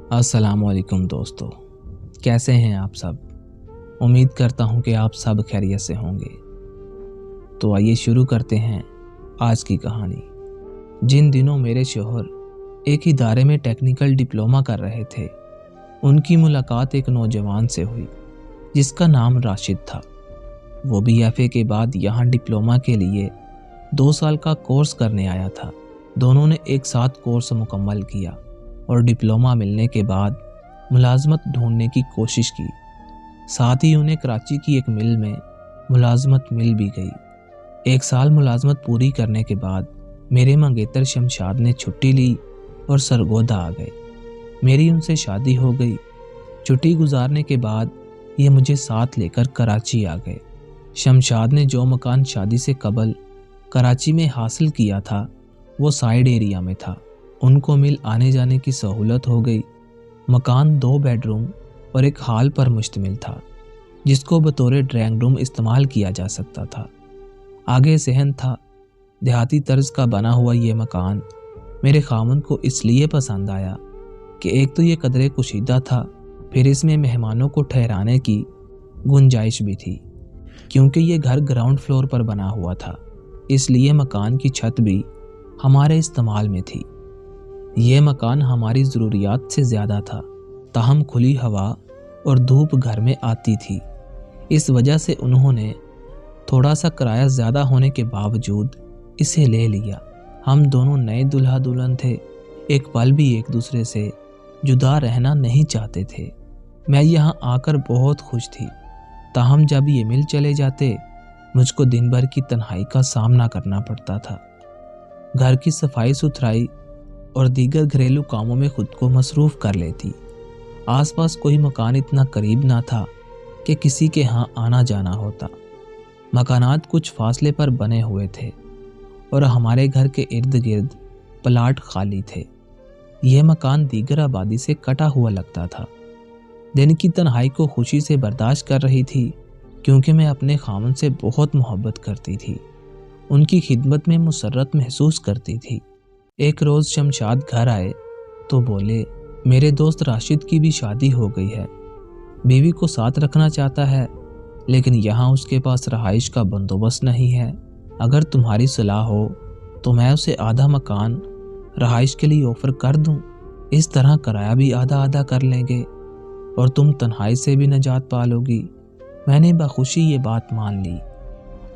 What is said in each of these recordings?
अस्सलाम वालेकुम दोस्तों, कैसे हैं आप सब। उम्मीद करता हूं कि आप सब खैरियत से होंगे। तो आइए शुरू करते हैं आज की कहानी। जिन दिनों मेरे शौहर एक इदारे में टेक्निकल डिप्लोमा कर रहे थे, उनकी मुलाकात एक नौजवान से हुई जिसका नाम राशिद था। वो भी एफए के बाद यहाँ डिप्लोमा के लिए 2 साल का कोर्स करने आया था। दोनों ने एक साथ कोर्स मुकम्मल किया और डिप्लोमा मिलने के बाद मुलाजमत ढूंढने की कोशिश की। साथ ही उन्हें कराची की एक मिल में मुलाजमत मिल भी गई। 1 साल मुलाजमत पूरी करने के बाद मेरे मंगेतर शमशाद ने छुट्टी ली और सरगोदा आ गए। मेरी उनसे शादी हो गई। छुट्टी गुजारने के बाद ये मुझे साथ लेकर कराची आ गए। शमशाद ने जो मकान शादी से कबल कराची में हासिल किया था, वो साइड एरिया में था। उनको मिल आने जाने की सहूलत हो गई। मकान 2 बेडरूम और एक हॉल पर मुश्तमिल था, जिसको बतौर ड्राइंग रूम इस्तेमाल किया जा सकता था। आगे सहन था। देहाती तर्ज का बना हुआ ये मकान मेरे खामन को इसलिए पसंद आया कि एक तो ये कदरे कुशीदा था, फिर इसमें मेहमानों को ठहराने की गुंजाइश भी थी। क्योंकि ये घर ग्राउंड फ्लोर पर बना हुआ था, इसलिए मकान की छत भी हमारे इस्तेमाल में थी। ये मकान हमारी ज़रूरियात से ज़्यादा था, ताहम खुली हवा और धूप घर में आती थी। इस वजह से उन्होंने थोड़ा सा किराया ज़्यादा होने के बावजूद इसे ले लिया। हम दोनों नए दुल्हा दुल्हन थे, एक पल भी एक दूसरे से जुदा रहना नहीं चाहते थे। मैं यहाँ आकर बहुत खुश थी, ताहम जब ये मिल चले जाते मुझको दिन भर की तन्हाई का सामना करना पड़ता था। घर की सफाई सुथराई और दीगर घरेलू कामों में खुद को मसरूफ़ कर लेती। आसपास कोई मकान इतना करीब ना था कि किसी के यहाँ आना जाना होता। मकानात कुछ फासले पर बने हुए थे और हमारे घर के इर्द गिर्द प्लाट खाली थे। यह मकान दीगर आबादी से कटा हुआ लगता था। दिन की तन्हाई को खुशी से बर्दाश्त कर रही थी, क्योंकि मैं अपने खामन से बहुत मोहब्बत करती थी। उनकी खिदमत में मुसर्रत महसूस करती थी। एक रोज़ शमशाद घर आए तो बोले, मेरे दोस्त राशिद की भी शादी हो गई है। बीवी को साथ रखना चाहता है, लेकिन यहाँ उसके पास रहाइश का बंदोबस्त नहीं है। अगर तुम्हारी सलाह हो तो मैं उसे आधा मकान रहाइश के लिए ऑफ़र कर दूँ। इस तरह किराया भी आधा आधा कर लेंगे और तुम तन्हाई से भी निजात पालोगी। मैंने बखुशी ये बात मान ली।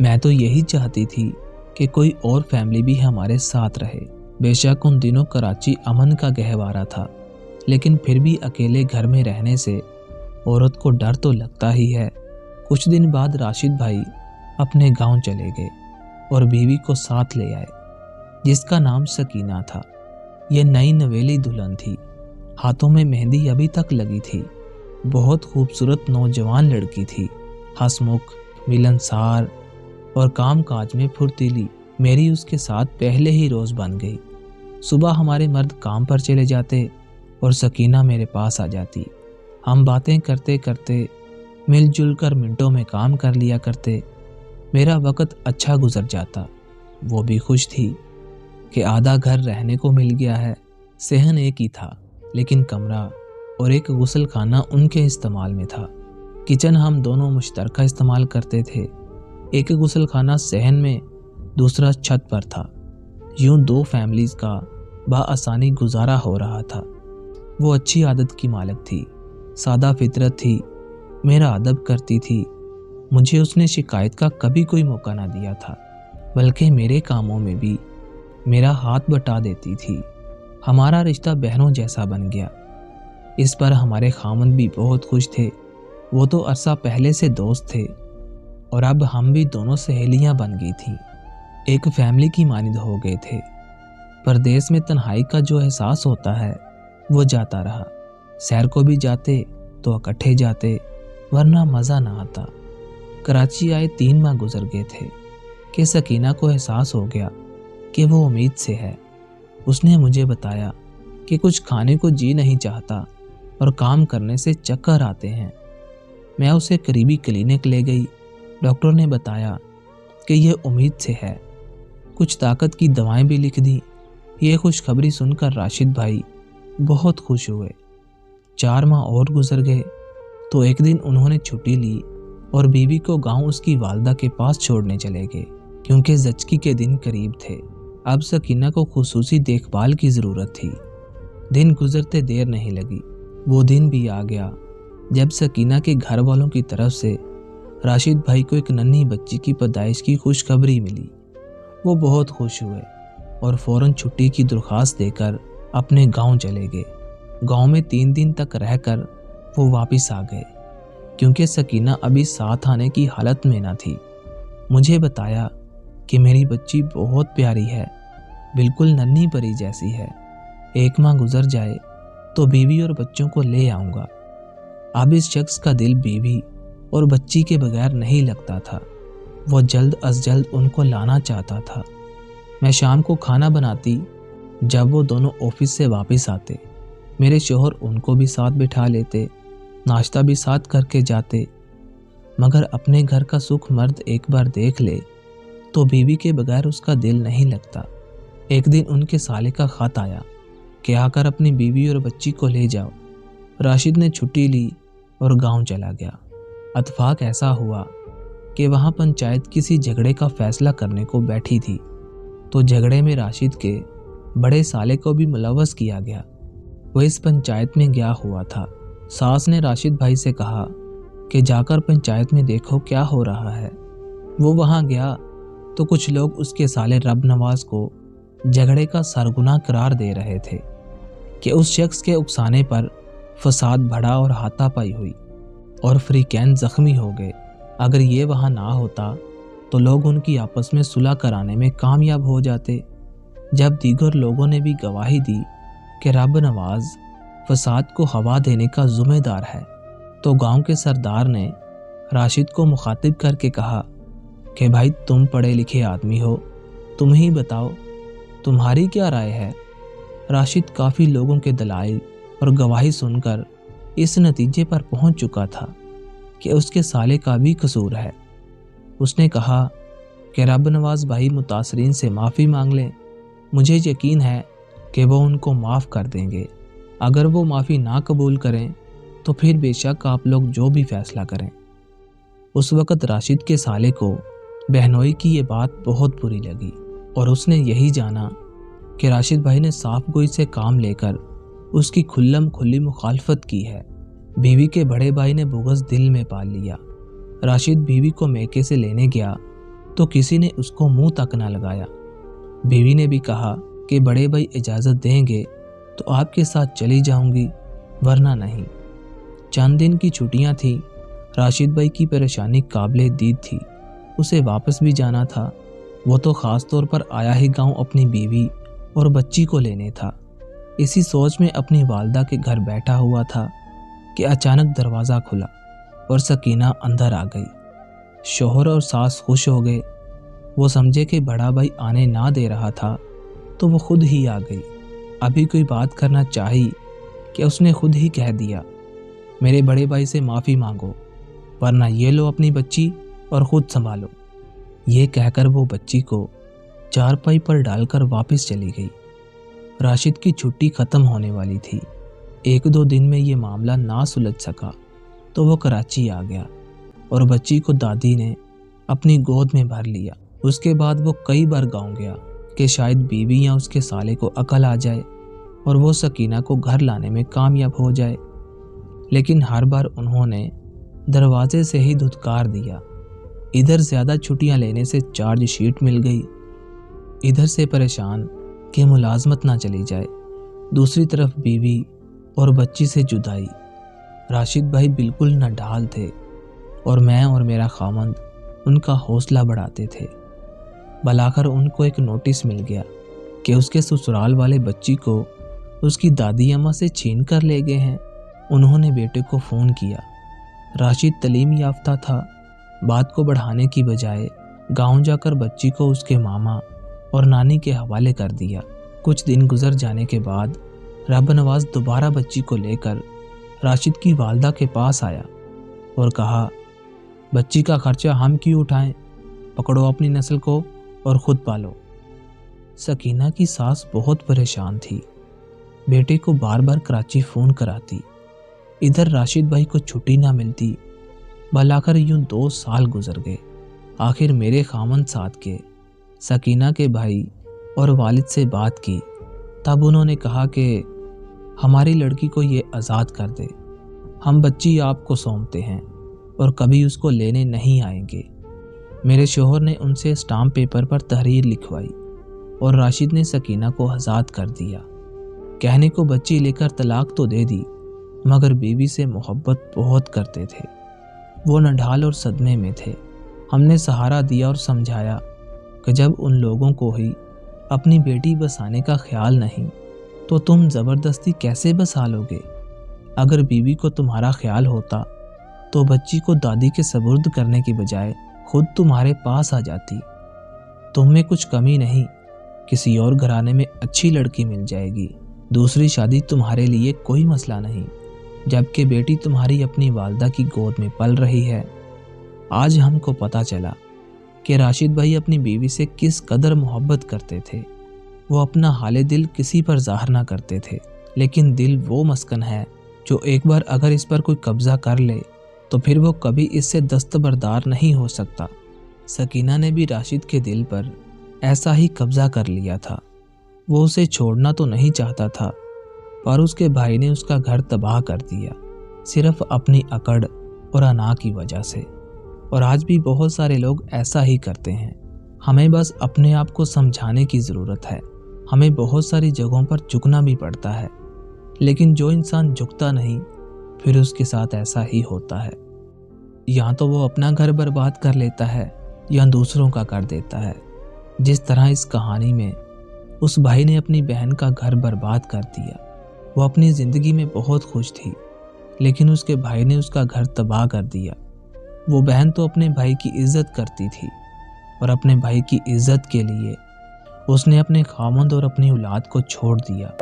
मैं तो यही चाहती थी कि कोई और फैमिली भी हमारे साथ रहे। बेशक उन दिनों कराची अमन का गहवारा था, लेकिन फिर भी अकेले घर में रहने से औरत को डर तो लगता ही है। कुछ दिन बाद राशिद भाई अपने गांव चले गए और बीवी को साथ ले आए, जिसका नाम सकीना था। ये नई नवेली दुल्हन थी। हाथों में मेहंदी अभी तक लगी थी। बहुत खूबसूरत नौजवान लड़की थी, हंसमुख, मिलनसार और काम काज में फुर्तीली। मेरी उसके साथ पहले ही रोज़ बन गई। सुबह हमारे मर्द काम पर चले जाते और सकीना मेरे पास आ जाती। हम बातें करते करते मिलजुल कर मिनटों में काम कर लिया करते। मेरा वक्त अच्छा गुजर जाता। वो भी खुश थी कि आधा घर रहने को मिल गया है। सहन एक ही था, लेकिन कमरा और एक गुसल खाना उनके इस्तेमाल में था। किचन हम दोनों मुश्तरका इस्तेमाल करते थे। एक गुसल खाना सहन में, दूसरा छत पर था। यूं 2 फैमिलीज़ का बआसानी गुजारा हो रहा था। वो अच्छी आदत की मालिक थी, सादा फितरत थी, मेरा अदब करती थी। मुझे उसने शिकायत का कभी कोई मौका ना दिया था, बल्कि मेरे कामों में भी मेरा हाथ बटा देती थी। हमारा रिश्ता बहनों जैसा बन गया। इस पर हमारे खामन भी बहुत खुश थे। वो तो अरसा पहले से दोस्त थे और अब हम भी दोनों सहेलियां बन गई थीं। एक फैमिली की मानिंद हो गए थे। परदेश में तन्हाई का जो एहसास होता है वो जाता रहा। शहर को भी जाते तो इकट्ठे जाते, वरना मज़ा ना आता। कराची आए 3 माह गुजर गए थे कि सकीना को एहसास हो गया कि वो उम्मीद से है। उसने मुझे बताया कि कुछ खाने को जी नहीं चाहता और काम करने से चक्कर आते हैं। मैं उसे करीबी क्लिनिक ले गई। डॉक्टर ने बताया कि यह उम्मीद से है। कुछ ताकत की दवाएं भी लिख दी। ये खुशखबरी सुनकर राशिद भाई बहुत खुश हुए। 4 माह और गुजर गए तो एक दिन उन्होंने छुट्टी ली और बीवी को गांव उसकी वालदा के पास छोड़ने चले गए, क्योंकि ज़चकी के दिन करीब थे। अब सकीना को खुसूसी देखभाल की ज़रूरत थी। दिन गुजरते देर नहीं लगी। वो दिन भी आ गया जब सकीना के घर वालों की तरफ से राशिद भाई को एक नन्ही बच्ची की पैदाइश की खुशखबरी मिली। वो बहुत खुश हुए और फौरन छुट्टी की दरख्वास्त देकर अपने गांव चले गए। गांव में 3 दिन तक रहकर वो वापस आ गए, क्योंकि सकीना अभी साथ आने की हालत में न थी। मुझे बताया कि मेरी बच्ची बहुत प्यारी है, बिल्कुल नन्ही परी जैसी है। 1 माह गुजर जाए तो बीवी और बच्चों को ले आऊँगा। अब इस शख्स का दिल बीवी और बच्ची के बगैर नहीं लगता था। वो जल्द अज जल्द उनको लाना चाहता था। मैं शाम को खाना बनाती। जब वो दोनों ऑफिस से वापस आते, मेरे शोहर उनको भी साथ बिठा लेते, नाश्ता भी साथ करके जाते। मगर अपने घर का सुख मर्द एक बार देख ले तो बीवी के बगैर उसका दिल नहीं लगता। एक दिन उनके साले का खत आया कि आकर अपनी बीवी और बच्ची को ले जाओ। राशिद ने छुट्टी ली और गांव चला गया। इत्तेफाक ऐसा हुआ कि वहां पंचायत किसी झगड़े का फैसला करने को बैठी थी, तो झगड़े में राशिद के बड़े साले को भी मुलव्वस किया गया। वो इस पंचायत में गया हुआ था। सास ने राशिद भाई से कहा कि जाकर पंचायत में देखो क्या हो रहा है। वो वहां गया तो कुछ लोग उसके साले रब नवाज को झगड़े का सरगुना करार दे रहे थे कि उस शख्स के उकसाने पर फसाद बढ़ा और हाथापाई हुई और फ्रीकैन जख्मी हो गए। अगर ये वहाँ ना होता तो लोग उनकी आपस में सुलह कराने में कामयाब हो जाते। जब दीगर लोगों ने भी गवाही दी कि रब नवाज फसाद को हवा देने का जिम्मेदार है, तो गांव के सरदार ने राशिद को मुखातिब करके कहा कि भाई तुम पढ़े लिखे आदमी हो, तुम ही बताओ तुम्हारी क्या राय है। राशिद काफ़ी लोगों के दलाइल और गवाही सुनकर इस नतीजे पर पहुंच चुका था कि उसके साले का भी कसूर है। उसने कहा कि रब नवाज भाई मुतासरीन से माफ़ी मांग लें। मुझे यकीन है कि वो उनको माफ़ कर देंगे। अगर वो माफ़ी ना कबूल करें तो फिर बेशक आप लोग जो भी फैसला करें। उस वक़्त राशिद के साले को बहनोई की ये बात बहुत बुरी लगी और उसने यही जाना कि राशिद भाई ने साफ गोई से काम लेकर उसकी खुल्लम खुल्ली मुखालफत की है। बीवी के बड़े भाई ने बुग़्ज़ दिल में पाल लिया। राशिद बीवी को मैके से लेने गया तो किसी ने उसको मुंह तक न लगाया। बीवी ने भी कहा कि बड़े भाई इजाज़त देंगे तो आपके साथ चली जाऊंगी, वरना नहीं। चंद दिन की छुट्टियां थी। राशिद भाई की परेशानी काबिले दीद थी। उसे वापस भी जाना था। वो तो ख़ास तौर पर आया ही गांव अपनी बीवी और बच्ची को लेने था। इसी सोच में अपनी वालदा के घर बैठा हुआ था कि अचानक दरवाज़ा खुला और सकीना अंदर आ गई। शोहर और सास खुश हो गए। वो समझे कि बड़ा भाई आने ना दे रहा था तो वो खुद ही आ गई। अभी कोई बात करना चाही कि उसने खुद ही कह दिया, मेरे बड़े भाई से माफ़ी मांगो, वरना ये लो अपनी बच्ची और ख़ुद संभालो। ये कहकर वो बच्ची को चारपाई पर डालकर वापस चली गई। राशिद की छुट्टी ख़त्म होने वाली थी। 1-2 दिन में ये मामला ना सुलझ सका तो वो कराची आ गया और बच्ची को दादी ने अपनी गोद में भर लिया। उसके बाद वो कई बार गाँव गया कि शायद बीवी या उसके साले को अकल आ जाए और वो सकीना को घर लाने में कामयाब हो जाए, लेकिन हर बार उन्होंने दरवाजे से ही धुतकार दिया। इधर ज़्यादा छुट्टियां लेने से चार्ज शीट मिल गई, इधर से परेशान कि मुलाजमत ना चली जाए, दूसरी तरफ बीवी और बच्ची से जुदाई। राशिद भाई बिल्कुल न ढाल थे और मैं और मेरा खामंद उनका हौसला बढ़ाते थे। बलाकर उनको एक नोटिस मिल गया कि उसके ससुराल वाले बच्ची को उसकी दादी अम्मा से छीन कर ले गए हैं। उन्होंने बेटे को फ़ोन किया। राशिद तलीम याफ्ता था। बात को बढ़ाने की बजाय गांव जाकर बच्ची को उसके मामा और नानी के हवाले कर दिया। कुछ दिन गुजर जाने के बाद रब नवाज दोबारा बच्ची को लेकर राशिद की वालदा के पास आया और कहा, बच्ची का खर्चा हम क्यों उठाएं, पकड़ो अपनी नस्ल को और ख़ुद पालो। सकीना की सास बहुत परेशान थी। बेटे को बार बार कराची फ़ोन कराती इधर राशिद भाई को छुट्टी ना मिलती। भलाकर यूं 2 साल गुजर गए। आखिर मेरे खामन साथ के सकीना के भाई और वालिद से बात की। तब उन्होंने कहा कि हमारी लड़की को ये आज़ाद कर दे, हम बच्ची आपको सौंपते हैं और कभी उसको लेने नहीं आएंगे। मेरे शोहर ने उनसे स्टाम्प पेपर पर तहरीर लिखवाई और राशिद ने सकीना को आज़ाद कर दिया। कहने को बच्ची लेकर तलाक तो दे दी, मगर बीवी से मोहब्बत बहुत करते थे। वो नढाल और सदमे में थे। हमने सहारा दिया और समझाया कि जब उन लोगों को ही अपनी बेटी बसाने का ख्याल नहीं तो तुम ज़बरदस्ती कैसे बसा लोगे। अगर बीवी को तुम्हारा ख्याल होता तो बच्ची को दादी के सपुर्द करने की बजाय खुद तुम्हारे पास आ जाती। तुम में कुछ कमी नहीं, किसी और घराने में अच्छी लड़की मिल जाएगी। दूसरी शादी तुम्हारे लिए कोई मसला नहीं, जबकि बेटी तुम्हारी अपनी वालदा की गोद में पल रही है। आज हमको पता चला कि राशिद भाई अपनी बीवी से किस कदर मोहब्बत करते थे। वो अपना हाले दिल किसी पर ज़ाहिर ना करते थे, लेकिन दिल वो मस्कन है जो एक बार अगर इस पर कोई कब्ज़ा कर ले तो फिर वो कभी इससे दस्तबरदार नहीं हो सकता। सकीना ने भी राशिद के दिल पर ऐसा ही कब्ज़ा कर लिया था। वो उसे छोड़ना तो नहीं चाहता था, पर उसके भाई ने उसका घर तबाह कर दिया, सिर्फ अपनी अकड़ और अना की वजह से। और आज भी बहुत सारे लोग ऐसा ही करते हैं। हमें बस अपने आप को समझाने की ज़रूरत है। हमें बहुत सारी जगहों पर झुकना भी पड़ता है, लेकिन जो इंसान झुकता नहीं फिर उसके साथ ऐसा ही होता है। या तो वो अपना घर बर्बाद कर लेता है या दूसरों का कर देता है। जिस तरह इस कहानी में उस भाई ने अपनी बहन का घर बर्बाद कर दिया। वो अपनी ज़िंदगी में बहुत खुश थी, लेकिन उसके भाई ने उसका घर तबाह कर दिया। वो बहन तो अपने भाई की इज्जत करती थी और अपने भाई की इज्जत के लिए उसने अपने खामंद और अपनी औलाद को छोड़ दिया।